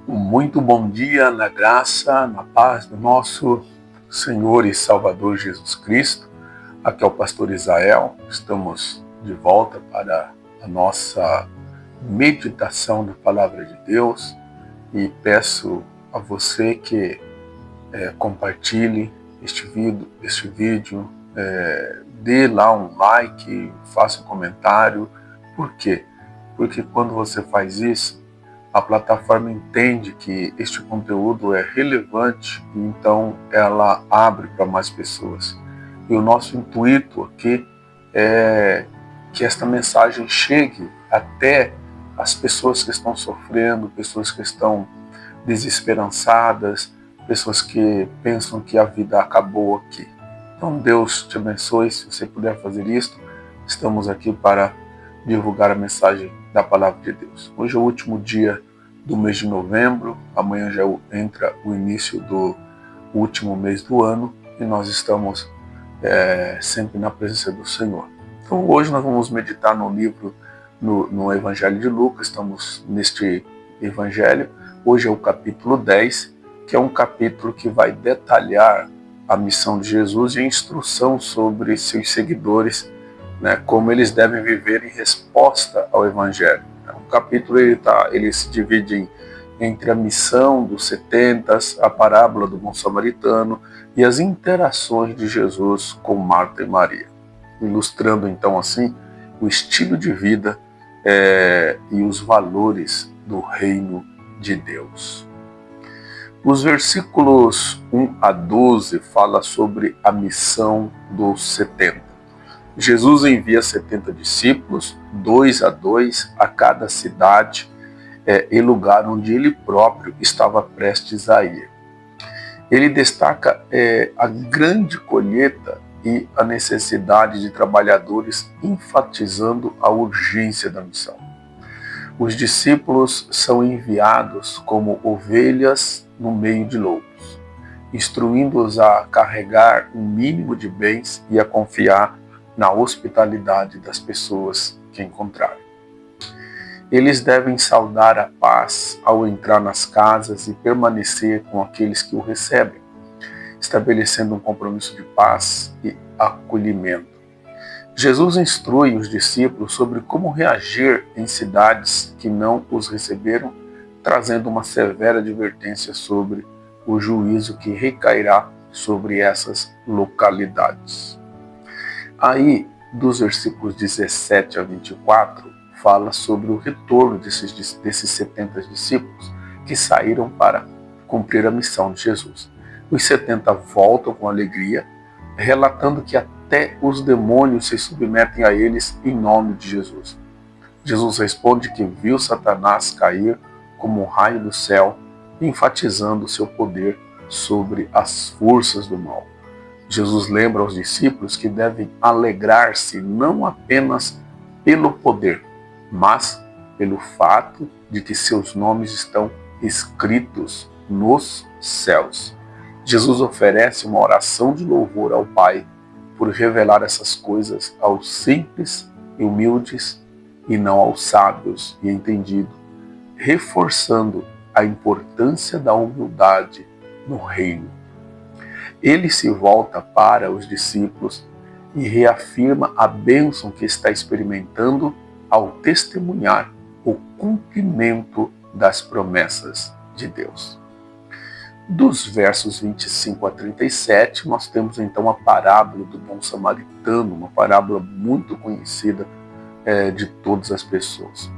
Muito bom dia na graça, na paz do nosso Senhor e Salvador Jesus Cristo. Aqui é o pastor Israel. Estamos de volta para a nossa meditação da Palavra de Deus e peço a você que compartilhe este vídeo, dê lá um like, faça um comentário. Por quê? Porque quando você faz isso, a plataforma entende que este conteúdo é relevante e então ela abre para mais pessoas. E o nosso intuito aqui é que esta mensagem chegue até as pessoas que estão sofrendo, pessoas que estão desesperançadas, pessoas que pensam que a vida acabou aqui. Então Deus te abençoe, se você puder fazer isso. Estamos aqui para divulgar a mensagem da Palavra de Deus. Hoje é o último dia do mês de novembro, amanhã já entra o início do último mês do ano e nós estamos sempre na presença do Senhor. Então hoje nós vamos meditar no livro, no Evangelho de Lucas. Estamos neste Evangelho. Hoje é o capítulo 10, que é um capítulo que vai detalhar a missão de Jesus e a instrução sobre seus seguidores, como eles devem viver em resposta ao Evangelho. O capítulo ele se divide entre a missão dos 70, a parábola do bom samaritano e as interações de Jesus com Marta e Maria, ilustrando então assim o estilo de vida e os valores do reino de Deus. Os versículos 1 a 12 fala sobre a missão dos 70. Jesus envia 70 discípulos, 2 a 2, a cada cidade e lugar onde ele próprio estava prestes a ir. Ele destaca a grande colheita e a necessidade de trabalhadores, enfatizando a urgência da missão. Os discípulos são enviados como ovelhas no meio de lobos, instruindo-os a carregar um mínimo de bens e a confiar na hospitalidade das pessoas que encontrarem. Eles devem saudar a paz ao entrar nas casas e permanecer com aqueles que o recebem, estabelecendo um compromisso de paz e acolhimento. Jesus instrui os discípulos sobre como reagir em cidades que não os receberam, trazendo uma severa advertência sobre o juízo que recairá sobre essas localidades. Aí, dos versículos 17 a 24, fala sobre o retorno desses 70 discípulos que saíram para cumprir a missão de Jesus. Os 70 voltam com alegria, relatando que até os demônios se submetem a eles em nome de Jesus. Jesus responde que viu Satanás cair como um raio do céu, enfatizando seu poder sobre as forças do mal. Jesus lembra aos discípulos que devem alegrar-se não apenas pelo poder, mas pelo fato de que seus nomes estão escritos nos céus. Jesus oferece uma oração de louvor ao Pai por revelar essas coisas aos simples e humildes e não aos sábios e entendidos, reforçando a importância da humildade no reino. Ele se volta para os discípulos e reafirma a bênção que está experimentando ao testemunhar o cumprimento das promessas de Deus. Dos versos 25 a 37, nós temos então a parábola do bom samaritano, uma parábola muito conhecida de todas as pessoas.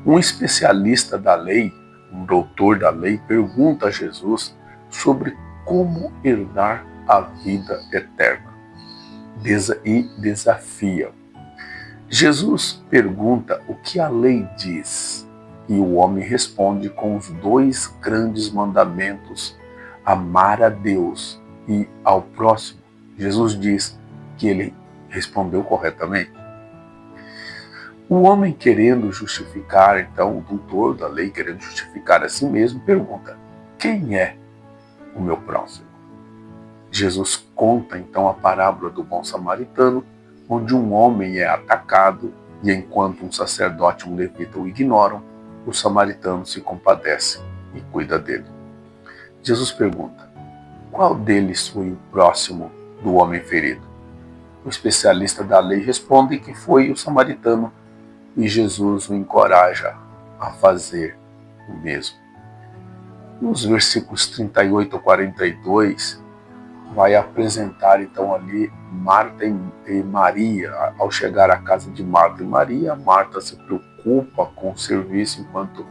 Um especialista da lei, um doutor da lei, pergunta a Jesus sobre como herdar a vida eterna e desafia. Jesus pergunta o que a lei diz e o homem responde com os 2 grandes mandamentos: amar a Deus e ao próximo. Jesus diz que ele respondeu corretamente. O homem, querendo justificar, então, o doutor da lei, querendo justificar a si mesmo, pergunta: quem é o meu próximo? Jesus conta então a parábola do bom samaritano, onde um homem é atacado e enquanto um sacerdote e um levita o ignoram, o samaritano se compadece e cuida dele. Jesus pergunta: qual deles foi o próximo do homem ferido? O especialista da lei responde que foi o samaritano, e Jesus o encoraja a fazer o mesmo. Nos versículos 38 a 42, vai apresentar então ali Marta e Maria. Ao chegar à casa de Marta e Maria, Marta se preocupa com o serviço, enquanto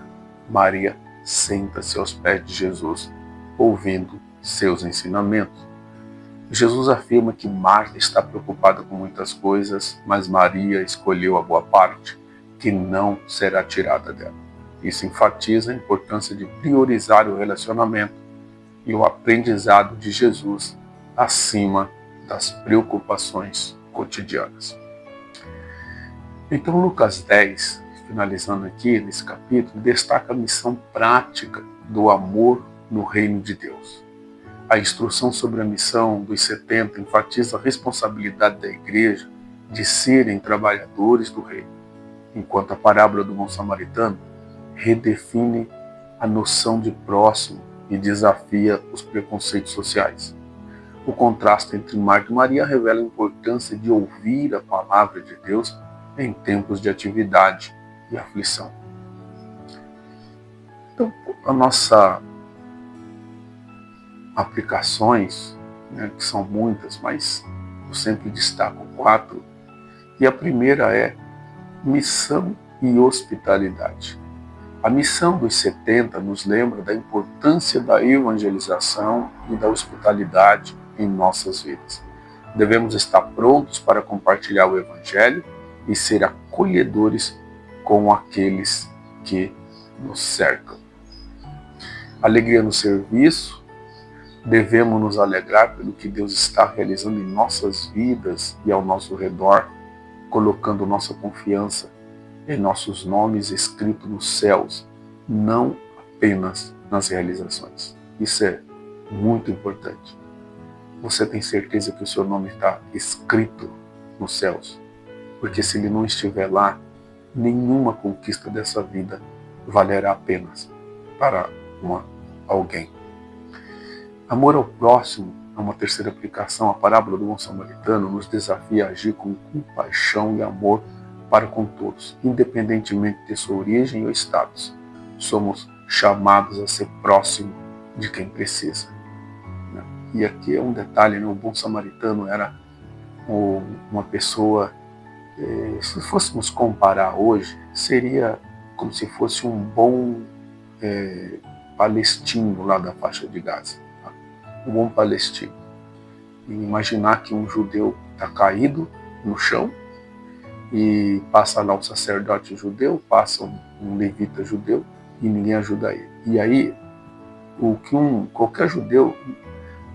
Maria senta-se aos pés de Jesus, ouvindo seus ensinamentos. Jesus afirma que Marta está preocupada com muitas coisas, mas Maria escolheu a boa parte, que não será tirada dela. Isso enfatiza a importância de priorizar o relacionamento e o aprendizado de Jesus acima das preocupações cotidianas. Então, Lucas 10, finalizando aqui nesse capítulo, destaca a missão prática do amor no reino de Deus. A instrução sobre a missão dos 70 enfatiza a responsabilidade da igreja de serem trabalhadores do reino, enquanto a parábola do bom samaritano redefine a noção de próximo e desafia os preconceitos sociais. O contraste entre Marta e Maria revela a importância de ouvir a palavra de Deus em tempos de atividade e aflição. Então, a nossa aplicações, que são muitas, mas eu sempre destaco 4, e a primeira é missão e hospitalidade. A missão dos 70 nos lembra da importância da evangelização e da hospitalidade em nossas vidas. Devemos estar prontos para compartilhar o Evangelho e ser acolhedores com aqueles que nos cercam. Alegria no serviço. Devemos nos alegrar pelo que Deus está realizando em nossas vidas e ao nosso redor, colocando nossa confiança em nossos nomes escritos nos céus, não apenas nas realizações. Isso é muito importante. Você tem certeza que o seu nome está escrito nos céus? Porque se ele não estiver lá, nenhuma conquista dessa vida valerá apenas para alguém. Amor ao próximo é uma terceira aplicação. A parábola do bom samaritano nos desafia a agir com compaixão e amor para com todos, independentemente de sua origem ou status. Somos chamados a ser próximo de quem precisa. E aqui é um detalhe, o bom samaritano era uma pessoa, se fôssemos comparar hoje, seria como se fosse um bom palestino lá da faixa de Gaza. Um bom palestino. E imaginar que um judeu está caído no chão e passa lá um sacerdote judeu, passa um levita judeu e ninguém ajuda ele. E aí, qualquer judeu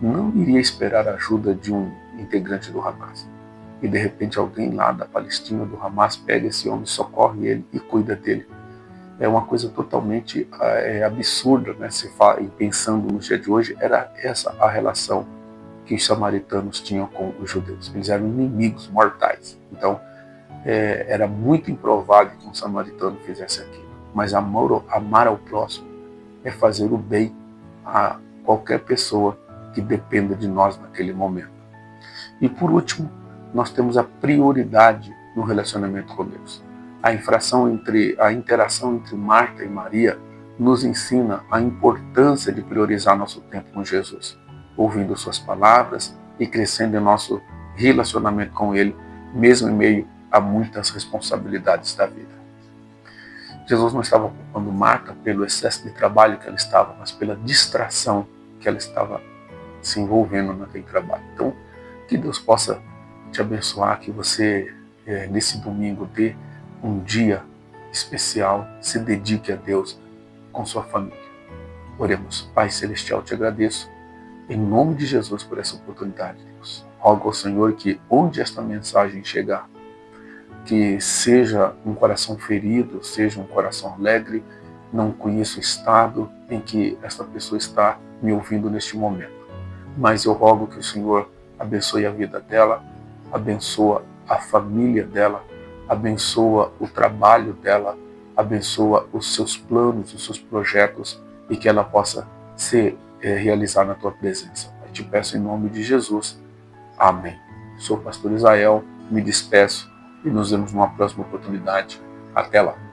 não iria esperar a ajuda de um integrante do Hamas. E de repente alguém lá da Palestina, do Hamas, pega esse homem, socorre ele e cuida dele. É uma coisa totalmente absurda, né? Se fala, e pensando no dia de hoje, era essa a relação que os samaritanos tinham com os judeus. Eles eram inimigos mortais. Então, era muito improvável que um samaritano fizesse aquilo. Mas amar ao próximo é fazer o bem a qualquer pessoa que dependa de nós naquele momento. E por último, nós temos a prioridade no relacionamento com Deus. A interação entre Marta e Maria nos ensina a importância de priorizar nosso tempo com Jesus, ouvindo suas palavras e crescendo em nosso relacionamento com Ele, mesmo em meio a muitas responsabilidades da vida. Jesus não estava culpando Marta pelo excesso de trabalho que ela estava, mas pela distração que ela estava se envolvendo naquele trabalho. Então, que Deus possa te abençoar, que você, nesse domingo, dê um dia especial, se dedique a Deus com sua família. Oremos. Pai Celestial, te agradeço em nome de Jesus por essa oportunidade, Deus. Rogo ao Senhor que onde esta mensagem chegar, que seja um coração ferido, seja um coração alegre, não conheço o estado em que esta pessoa está me ouvindo neste momento. Mas eu rogo que o Senhor abençoe a vida dela, abençoa a família dela, abençoa o trabalho dela, abençoa os seus planos, os seus projetos e que ela possa ser realizada na tua presença. Eu te peço em nome de Jesus. Amém. Sou o pastor Israel, me despeço e nos vemos numa próxima oportunidade. Até lá.